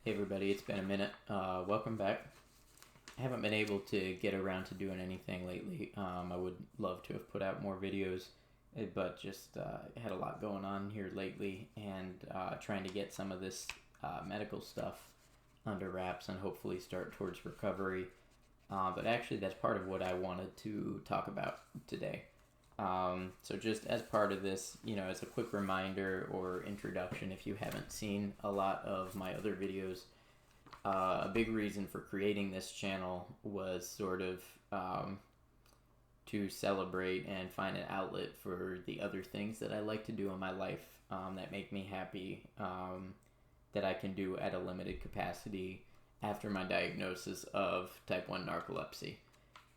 Hey everybody, it's been a minute. Welcome back. I haven't been able to get around to doing anything lately. I would love to have put out more videos, but just had a lot going on here lately and trying to get some of this medical stuff under wraps and hopefully start towards recovery. But actually, that's part of what I wanted to talk about today. So just as part of this, as a quick reminder or introduction, if you haven't seen a lot of my other videos, a big reason for creating this channel was sort of to celebrate and find an outlet for the other things that I like to do in my life that make me happy, that I can do at a limited capacity after my diagnosis of type 1 narcolepsy.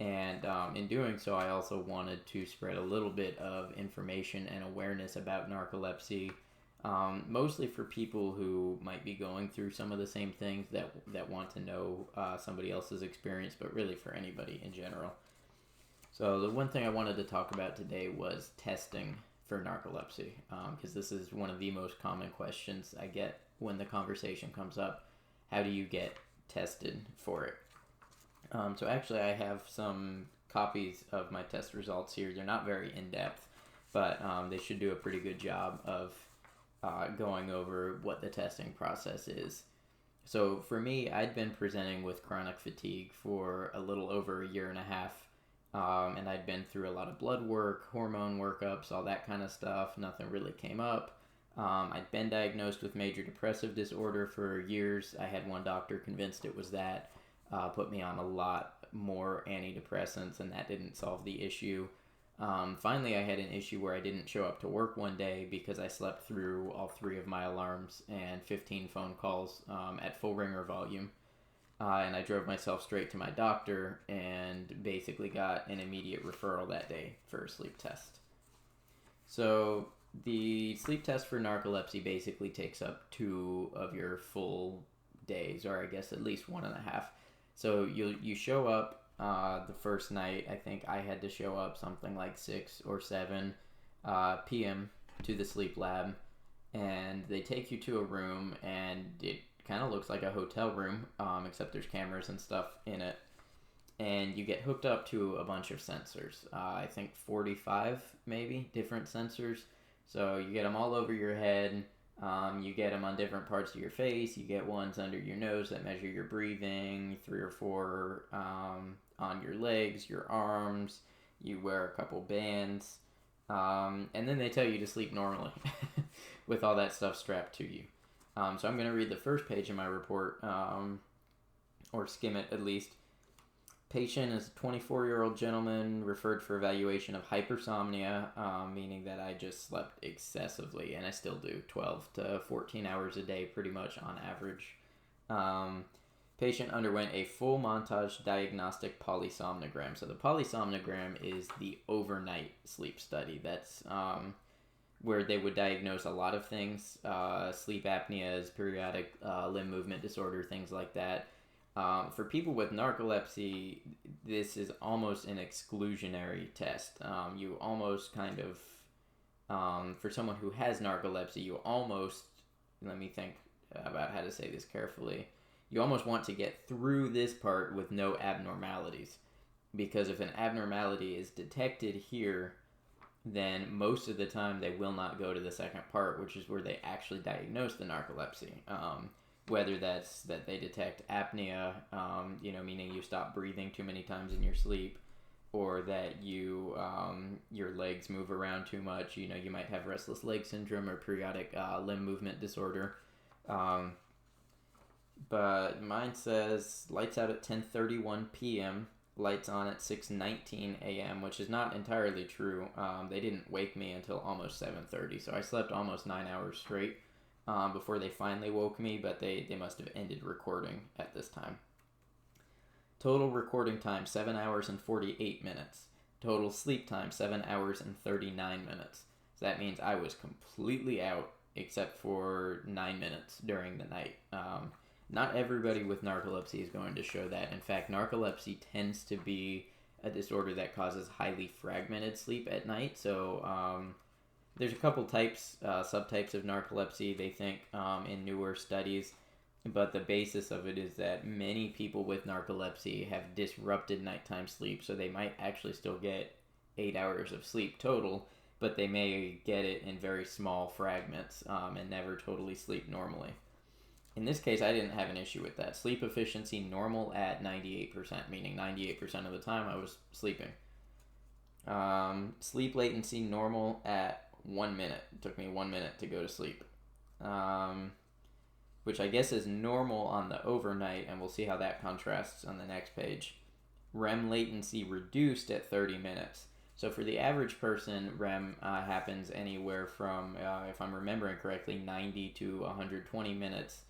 And in doing so, I also wanted to spread a little bit of information and awareness about narcolepsy, mostly for people who might be going through some of the same things that want to know somebody else's experience, but really for anybody in general. So the one thing I wanted to talk about today was testing for narcolepsy, because this is one of the most common questions I get when the conversation comes up. How do you get tested for it? So actually I have some copies of my test results here. They're not very in-depth, but they should do a pretty good job of going over what the testing process is. So for me, I'd been presenting with chronic fatigue for a little over a year and a half, and I'd been through a lot of blood work, hormone workups, all that kind of stuff. Nothing really came up. I'd been diagnosed with major depressive disorder for years. I had one doctor convinced it was that. Put me on a lot more antidepressants, and that didn't solve the issue. Finally, I had an issue where I didn't show up to work one day because I slept through all 3 of my alarms and 15 phone calls at full ringer volume. And I drove myself straight to my doctor and basically got an immediate referral that day for a sleep test. So the sleep test for narcolepsy basically takes up 2 of your full days, or I guess at least 1.5. So you show up the first night. I think I had to show up something like 6 or 7 p.m. to the sleep lab, and they take you to a room, and it kind of looks like a hotel room, except there's cameras and stuff in it, and you get hooked up to a bunch of sensors. I think 45 maybe different sensors. So you get them all over your head. You get them on different parts of your face. You get ones under your nose that measure your breathing, 3 or 4 on your legs, your arms. You wear a couple bands. And then they tell you to sleep normally with all that stuff strapped to you. So I'm going to read the first page of my report, or skim it at least. Patient is a 24-year-old gentleman referred for evaluation of hypersomnia, meaning that I just slept excessively, and I still do 12 to 14 hours a day pretty much on average. Patient underwent a full montage diagnostic polysomnogram. So the polysomnogram is the overnight sleep study. That's where they would diagnose a lot of things, sleep apneas, periodic limb movement disorder, things like that. For people with narcolepsy, this is almost an exclusionary test. You almost kind of, for someone who has narcolepsy, you almost, let me think about how to say this carefully, you almost want to get through this part with no abnormalities. Because if an abnormality is detected here, then most of the time they will not go to the second part, which is where they actually diagnose the narcolepsy. Whether that's that they detect apnea, meaning you stop breathing too many times in your sleep, or that you your legs move around too much. You might have restless leg syndrome or periodic limb movement disorder. But mine says lights out at 10:31 p.m., lights on at 6:19 a.m., which is not entirely true. They didn't wake me until almost 7:30, so I slept almost 9 hours straight before they finally woke me, but they must have ended recording at this time. Total recording time, 7 hours and 48 minutes. Total sleep time, 7 hours and 39 minutes. So that means I was completely out except for 9 minutes during the night. Not everybody with narcolepsy is going to show that. In fact, narcolepsy tends to be a disorder that causes highly fragmented sleep at night. So there's a couple types, subtypes of narcolepsy, they think, in newer studies. but the basis of it is that many people with narcolepsy have disrupted nighttime sleep, so they might actually still get 8 hours of sleep total, but they may get it in very small fragments and never totally sleep normally. In this case, I didn't have an issue with that. Sleep efficiency normal at 98%, meaning 98% of the time I was sleeping. Sleep latency normal at 1 minute. It took me 1 minute to go to sleep. Which I guess is normal on the overnight, and we'll see how that contrasts on the next page. REM latency reduced at 30 minutes. So for the average person, REM happens anywhere from, if I'm remembering correctly, 90 to 120 minutes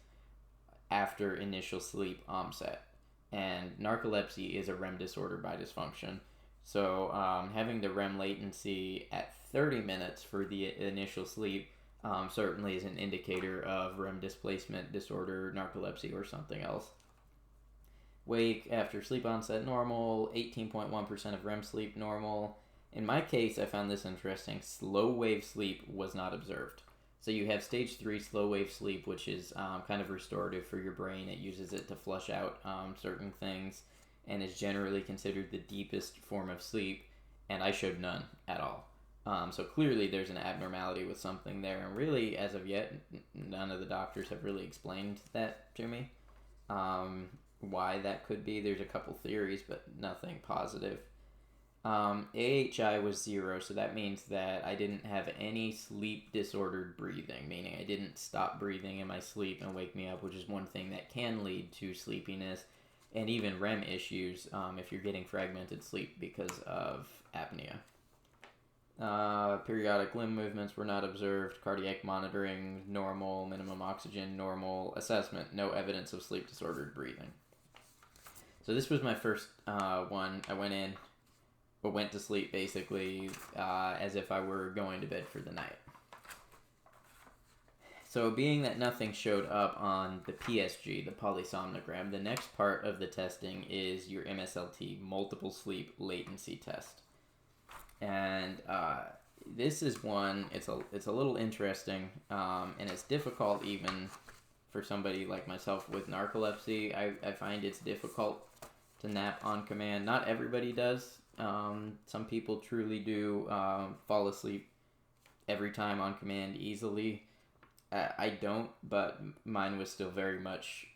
after initial sleep onset. And narcolepsy is a REM disorder by dysfunction. So having the REM latency at 30 minutes for the initial sleep certainly is an indicator of REM displacement disorder, narcolepsy, or something else. Wake after sleep onset normal, 18.1% of REM sleep normal. In my case, I found this interesting. Slow wave sleep was not observed. So you have stage 3 slow wave sleep, which is kind of restorative for your brain. It uses it to flush out certain things and is generally considered the deepest form of sleep, and I showed none at all. So clearly there's an abnormality with something there, and really, as of yet, none of the doctors have really explained that to me. Why that could be, there's a couple theories, but nothing positive. AHI was 0, so that means that I didn't have any sleep disordered breathing, meaning I didn't stop breathing in my sleep and wake me up, which is one thing that can lead to sleepiness and even REM issues if you're getting fragmented sleep because of apnea. Periodic limb movements were not observed. Cardiac monitoring, normal. Minimum oxygen, normal. Assessment, no evidence of sleep disordered breathing. So this was my first one. I went to sleep basically as if I were going to bed for the night. So being that nothing showed up on the PSG, the Polysomnogram, the next part of the testing is your MSLT, Multiple-Sleep Latency Test. And this is one, it's a little interesting, and it's difficult even for somebody like myself with narcolepsy. I find it's difficult to nap on command. Not everybody does. Some people truly do fall asleep every time on command easily. I don't, but mine was still very much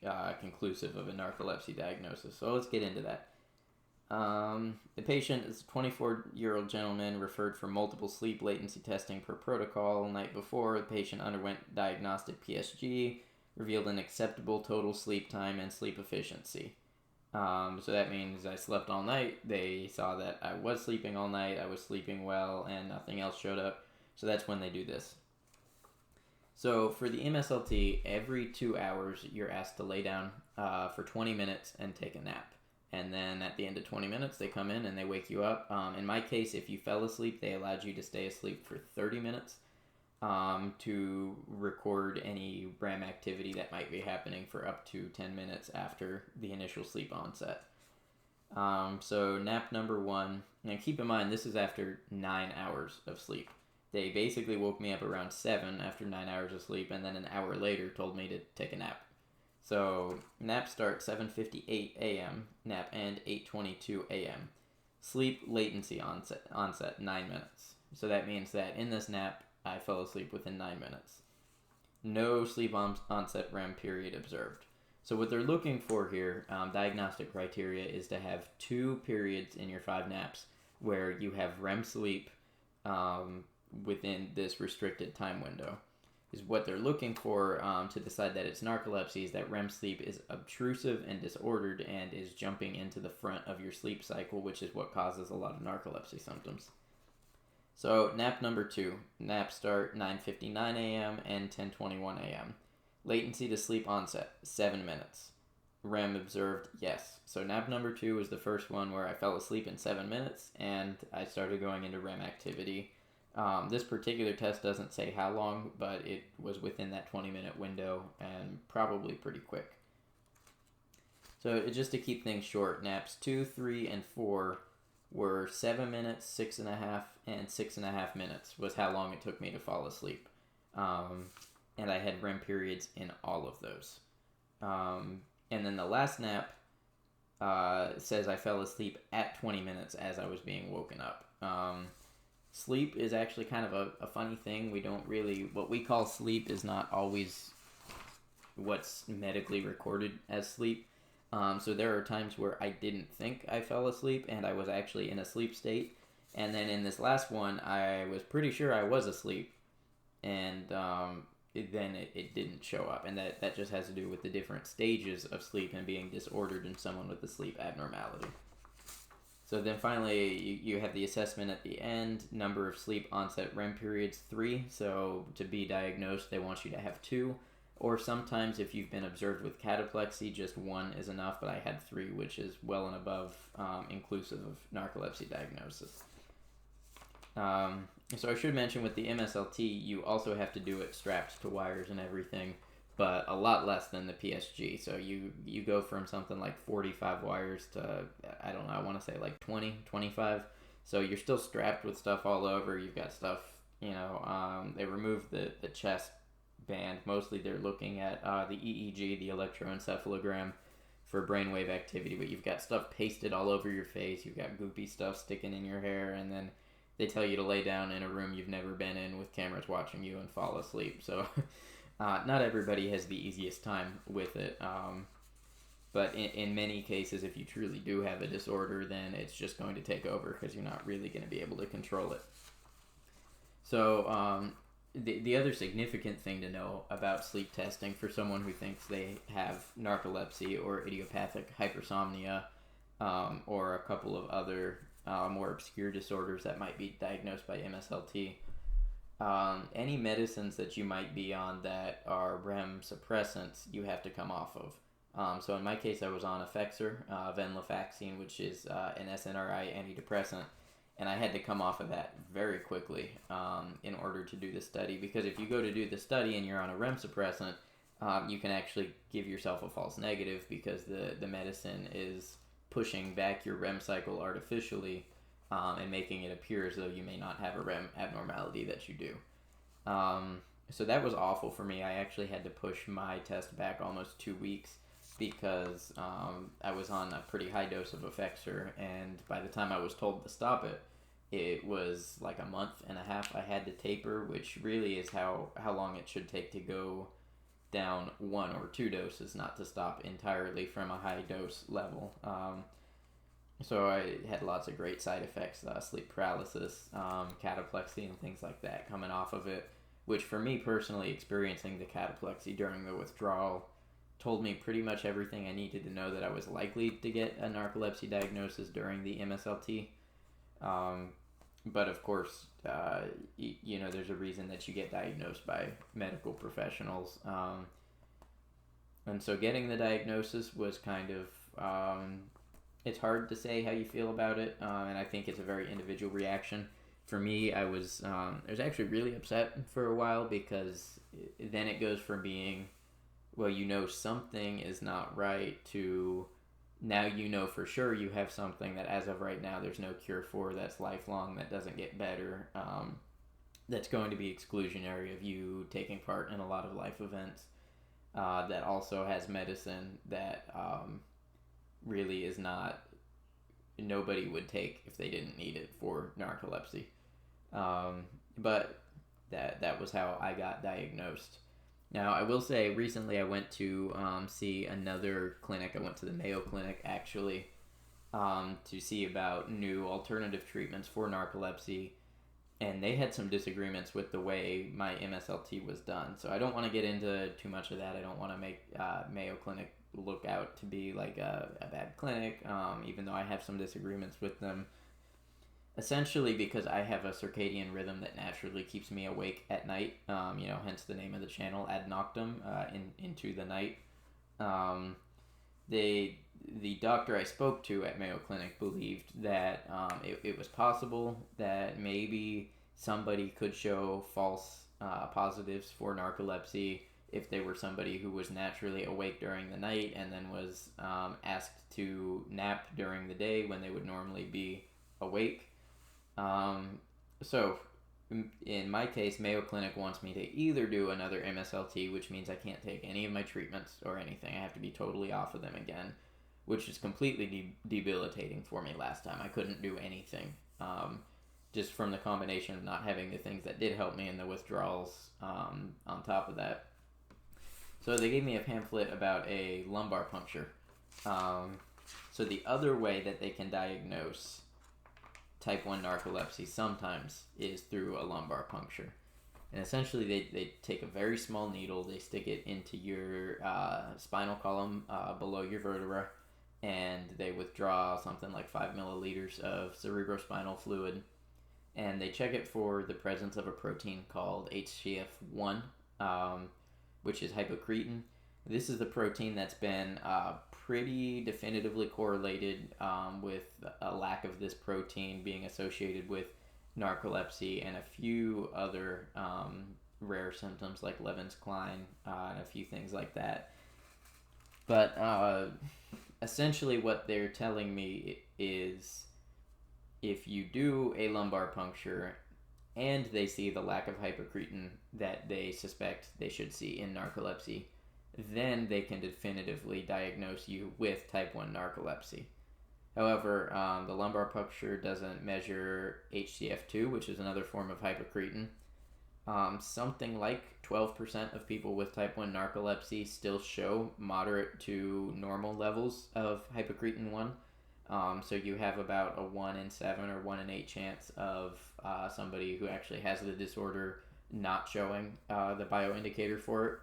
conclusive of a narcolepsy diagnosis. So let's get into that. The patient is a 24-year-old gentleman referred for multiple sleep latency testing per protocol. The night before, the patient underwent diagnostic PSG, revealed an acceptable total sleep time and sleep efficiency. So that means I slept all night. They saw that I was sleeping all night, I was sleeping well, and nothing else showed up. So that's when they do this. So for the MSLT, every 2 hours, you're asked to lay down for 20 minutes and take a nap. And then at the end of 20 minutes, they come in and they wake you up. In my case, if you fell asleep, they allowed you to stay asleep for 30 minutes to record any REM activity that might be happening for up to 10 minutes after the initial sleep onset. So nap number 1, and keep in mind, this is after 9 hours of sleep. They basically woke me up around 7 after 9 hours of sleep, and then an hour later told me to take a nap. So nap start 7:58 a.m., nap end 8:22 a.m. Sleep latency onset 9 minutes. So that means that in this nap, I fell asleep within 9 minutes. No sleep onset REM period observed. So what they're looking for here, diagnostic criteria, is to have 2 periods in your 5 naps where you have REM sleep within this restricted time window. Is what they're looking for to decide that it's narcolepsy is that REM sleep is obtrusive and disordered and is jumping into the front of your sleep cycle, which is what causes a lot of narcolepsy symptoms. So nap number 2, nap start 9:59 a.m. and 10:21 a.m. Latency to sleep onset 7 minutes. REM observed, yes. So nap number 2 was the first one where I fell asleep in 7 minutes and I started going into REM activity. This particular test doesn't say how long, but it was within that 20-minute window and probably pretty quick. So just to keep things short, naps 2, 3, and 4 were 7 minutes, 6.5, and 6.5 minutes was how long it took me to fall asleep. And I had REM periods in all of those. And then the last nap says I fell asleep at 20 minutes as I was being woken up. Sleep is actually kind of a funny thing. We don't really, what we call sleep is not always what's medically recorded as sleep. So there are times where I didn't think I fell asleep and I was actually in a sleep state. And then in this last one, I was pretty sure I was asleep. And then it didn't show up. And that just has to do with the different stages of sleep and being disordered in someone with a sleep abnormality. So then finally, you have the assessment at the end. Number of sleep onset REM periods, 3. So to be diagnosed, they want you to have 2. Or sometimes if you've been observed with cataplexy, just 1 is enough. But I had 3, which is well and above inclusive of narcolepsy diagnosis. So I should mention with the MSLT, you also have to do it strapped to wires and everything, but a lot less than the PSG. So you go from something like 45 wires to, I don't know, I want to say like 20, 25. So you're still strapped with stuff all over. You've got stuff, they removed the chest band. Mostly they're looking at the EEG, the electroencephalogram, for brainwave activity, but you've got stuff pasted all over your face. You've got goopy stuff sticking in your hair, and then they tell you to lay down in a room you've never been in with cameras watching you and fall asleep. So not everybody has the easiest time with it. But in many cases, if you truly do have a disorder, then it's just going to take over because you're not really going to be able to control it. So the other significant thing to know about sleep testing for someone who thinks they have narcolepsy or idiopathic hypersomnia or a couple of other more obscure disorders that might be diagnosed by MSLT. Any medicines that you might be on that are REM suppressants, you have to come off of. So in my case, I was on Effexor, venlafaxine, which is an SNRI antidepressant, and I had to come off of that very quickly in order to do the study, because if you go to do the study and you're on a REM suppressant, you can actually give yourself a false negative because the medicine is pushing back your REM cycle artificially and making it appear as though you may not have a REM abnormality that you do. So that was awful for me. I actually had to push my test back almost 2 weeks because I was on a pretty high dose of Effexor, and by the time I was told to stop it, it was like a month and a half I had to taper, which really is how long it should take to go down 1 or 2 doses, not to stop entirely from a high dose level. So I had lots of great side effects, sleep paralysis, cataplexy, and things like that coming off of it, which for me personally, experiencing the cataplexy during the withdrawal told me pretty much everything I needed to know that I was likely to get a narcolepsy diagnosis during the MSLT. But of course, there's a reason that you get diagnosed by medical professionals. And so getting the diagnosis was kind of, it's hard to say how you feel about it. And I think it's a very individual reaction. For me, I was actually really upset for a while because then it goes from being, well, something is not right to now for sure you have something that as of right now there's no cure for, that's lifelong, that doesn't get better, that's going to be exclusionary of you taking part in a lot of life events, that also has medicine that really is not, nobody would take if they didn't need it for narcolepsy. But that was how I got diagnosed. Now, I will say, recently I went to see another clinic. I went to the Mayo Clinic, actually, to see about new alternative treatments for narcolepsy, and they had some disagreements with the way my MSLT was done. So I don't want to get into too much of that. I don't want to make Mayo Clinic look out to be like a bad clinic, even though I have some disagreements with them. Essentially because I have a circadian rhythm that naturally keeps me awake at night, hence the name of the channel, ad noctem, into the night. The doctor I spoke to at Mayo Clinic believed that it was possible that maybe somebody could show false positives for narcolepsy if they were somebody who was naturally awake during the night and then was asked to nap during the day when they would normally be awake. So in my case, Mayo Clinic wants me to either do another MSLT, which means I can't take any of my treatments or anything. I have to be totally off of them again, which is completely debilitating for me last time. I couldn't do anything, just from the combination of not having the things that did help me and the withdrawals on top of that. So they gave me a pamphlet about a lumbar puncture. So the other way that they can diagnose type 1 narcolepsy sometimes is through a lumbar puncture. And essentially they take a very small needle, they stick it into your spinal column below your vertebra, and they withdraw something like 5 milliliters of cerebrospinal fluid, and they check it for the presence of a protein called HCF1, which is hypocretin. This is the protein that's been pretty definitively correlated with a lack of this protein being associated with narcolepsy and a few other rare symptoms like Levens-Klein and a few things like that. But essentially what they're telling me is if you do a lumbar puncture and they see the lack of hypocretin that they suspect they should see in narcolepsy, then they can definitively diagnose you with type 1 narcolepsy. However, the lumbar puncture doesn't measure HCF2, which is another form of hypocretin. Something like 12% of people with type 1 narcolepsy still show moderate to normal levels of hypocretin 1. So you have about a 1 in 7 or 1 in 8 chance of somebody who actually has the disorder not showing the bioindicator for it.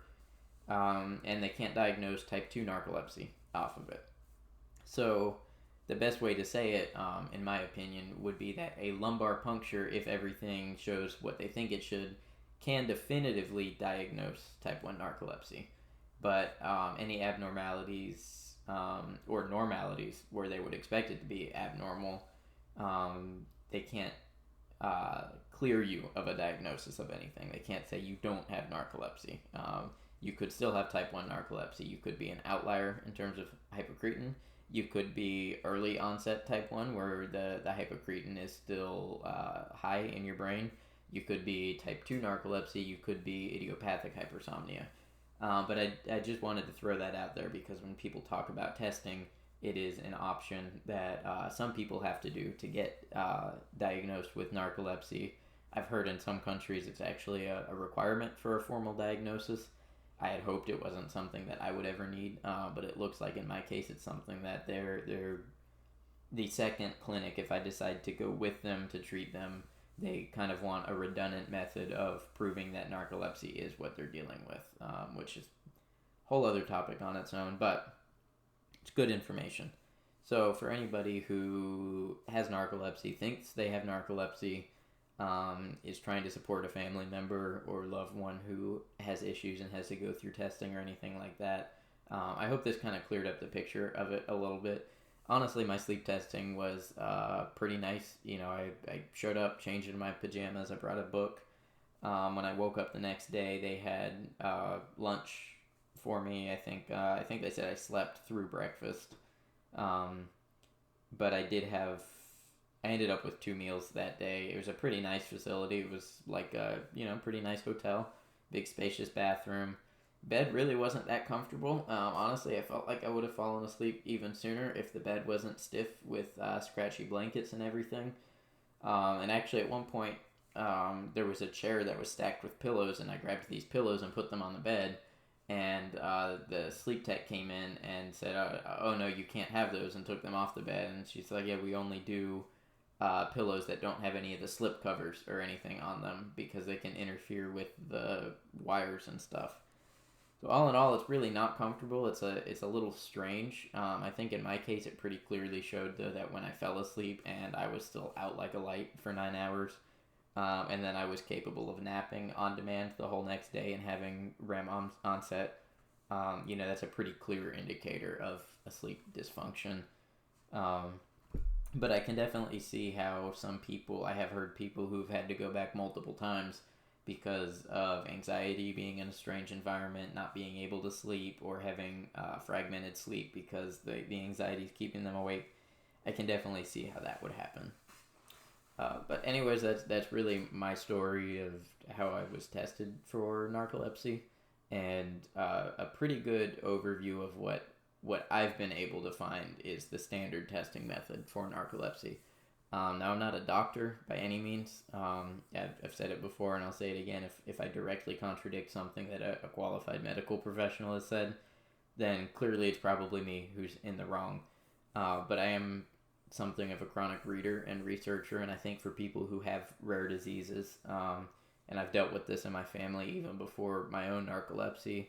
And they can't diagnose type 2 narcolepsy off of it. So the best way to say it, in my opinion, would be that a lumbar puncture, if everything shows what they think it should, can definitively diagnose type 1 narcolepsy. But any abnormalities or normalities where they would expect it to be abnormal, they can't clear you of a diagnosis of anything. They can't say you don't have narcolepsy. You could still have type 1 narcolepsy. You could be an outlier in terms of hypocretin. You could be early onset type 1 where the hypocretin is still high in your brain. You could be type 2 narcolepsy. You could be idiopathic hypersomnia. But I just wanted to throw that out there because when people talk about testing, it is an option that some people have to do to get diagnosed with narcolepsy. I've heard in some countries it's actually a requirement for a formal diagnosis. I had hoped it wasn't something that I would ever need, but it looks like in my case it's something that they're the second clinic, if I decide to go with them to treat them, they kind of want a redundant method of proving that narcolepsy is what they're dealing with, which is a whole other topic on its own, but it's good information. So for anybody who has narcolepsy, thinks they have narcolepsy, is trying to support a family member or loved one who has issues and has to go through testing or anything like that, I hope this kind of cleared up the picture of it a little bit. Honestly, my sleep testing was pretty nice. You know, I showed up, changed into my pajamas, I brought a book. When I woke up the next day, they had lunch for me. I think they said I slept through breakfast. But I ended up with 2 meals that day. It was a pretty nice facility. It was like a, pretty nice hotel, big spacious bathroom. Bed really wasn't that comfortable. Honestly, I felt like I would have fallen asleep even sooner if the bed wasn't stiff with scratchy blankets and everything. And actually at one point, there was a chair that was stacked with pillows, and I grabbed these pillows and put them on the bed. And the sleep tech came in and said, oh no, you can't have those, and took them off the bed. And she's like, yeah, we only do pillows that don't have any of the slip covers or anything on them because they can interfere with the wires and stuff. So all in all, it's really not comfortable. It's a little strange. I think in my case, it pretty clearly showed though that when I fell asleep and I was still out like a light for 9 hours, and then I was capable of napping on demand the whole next day and having REM onset. That's a pretty clear indicator of a sleep dysfunction. But I can definitely see how I have heard people who've had to go back multiple times because of anxiety, being in a strange environment, not being able to sleep, or having fragmented sleep because the anxiety is keeping them awake. I can definitely see how that would happen. But anyways, that's really my story of how I was tested for narcolepsy, and a pretty good overview of what I've been able to find is the standard testing method for narcolepsy. Now, I'm not a doctor by any means. I've said it before and I'll say it again. If I directly contradict something that a qualified medical professional has said, then clearly it's probably me who's in the wrong. But I am something of a chronic reader and researcher, and I think for people who have rare diseases, and I've dealt with this in my family even before my own narcolepsy,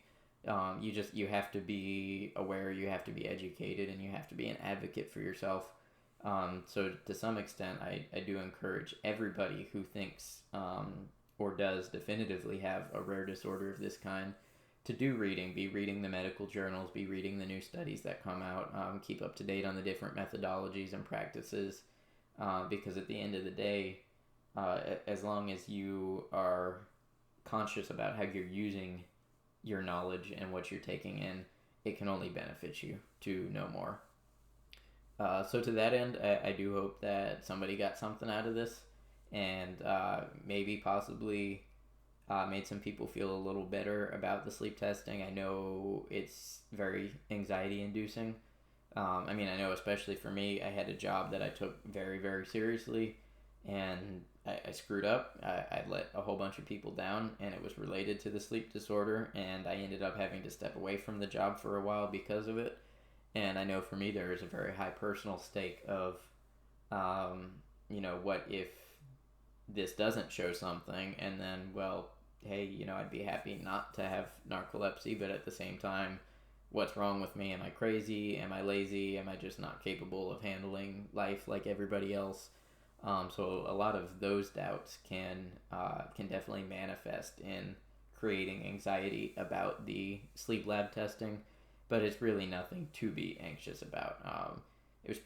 you have to be aware, you have to be educated, and you have to be an advocate for yourself. So to some extent, I do encourage everybody who thinks or does definitively have a rare disorder of this kind to do reading. Be reading the medical journals, be reading the new studies that come out, keep up to date on the different methodologies and practices, because at the end of the day, as long as you are conscious about how you're using your knowledge and what you're taking in, it can only benefit you to know more. So to that end, I do hope that somebody got something out of this, and maybe possibly made some people feel a little better about the sleep testing. I know it's very anxiety inducing. I mean, I know especially for me, I had a job that I took very, very seriously, and I screwed up. I let a whole bunch of people down, and it was related to the sleep disorder, and I ended up having to step away from the job for a while because of it. And I know for me, there is a very high personal stake of, what if this doesn't show something, and then, well, hey, I'd be happy not to have narcolepsy, but at the same time, what's wrong with me? Am I crazy? Am I lazy? Am I just not capable of handling life like everybody else? So a lot of those doubts can definitely manifest in creating anxiety about the sleep lab testing, but it's really nothing to be anxious about. It was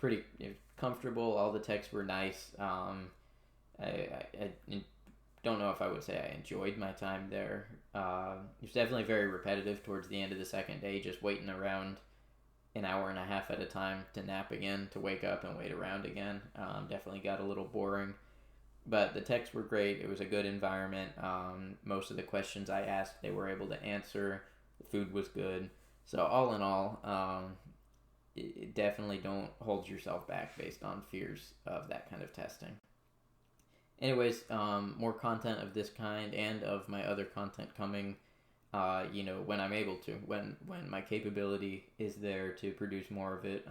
comfortable. All the texts were nice. I don't know if I would say I enjoyed my time there. It was definitely very repetitive towards the end of the second day, just waiting around an hour and a half at a time to nap again, to wake up and wait around again. Definitely got a little boring. But the texts were great. It was a good environment. Most of the questions I asked, they were able to answer. The food was good. So all in all, definitely don't hold yourself back based on fears of that kind of testing. Anyways, more content of this kind and of my other content coming, when I'm able to, when my capability is there to produce more of it.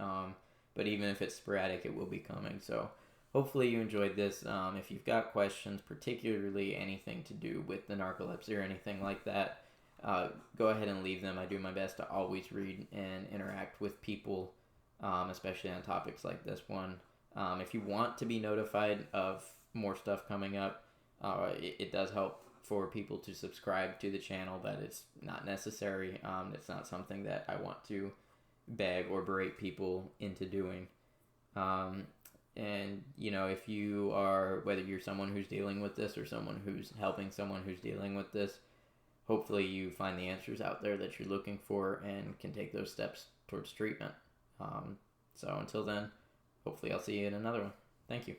But even if it's sporadic, it will be coming. So hopefully you enjoyed this. If you've got questions, particularly anything to do with the narcolepsy or anything like that, go ahead and leave them. I do my best to always read and interact with people, especially on topics like this one. If you want to be notified of more stuff coming up, it does help for people to subscribe to the channel, but it's not necessary. It's not something that I want to beg or berate people into doing. And if you are, whether you're someone who's dealing with this or someone who's helping someone who's dealing with this, hopefully you find the answers out there that you're looking for and can take those steps towards treatment. So until then, hopefully I'll see you in another one. Thank you.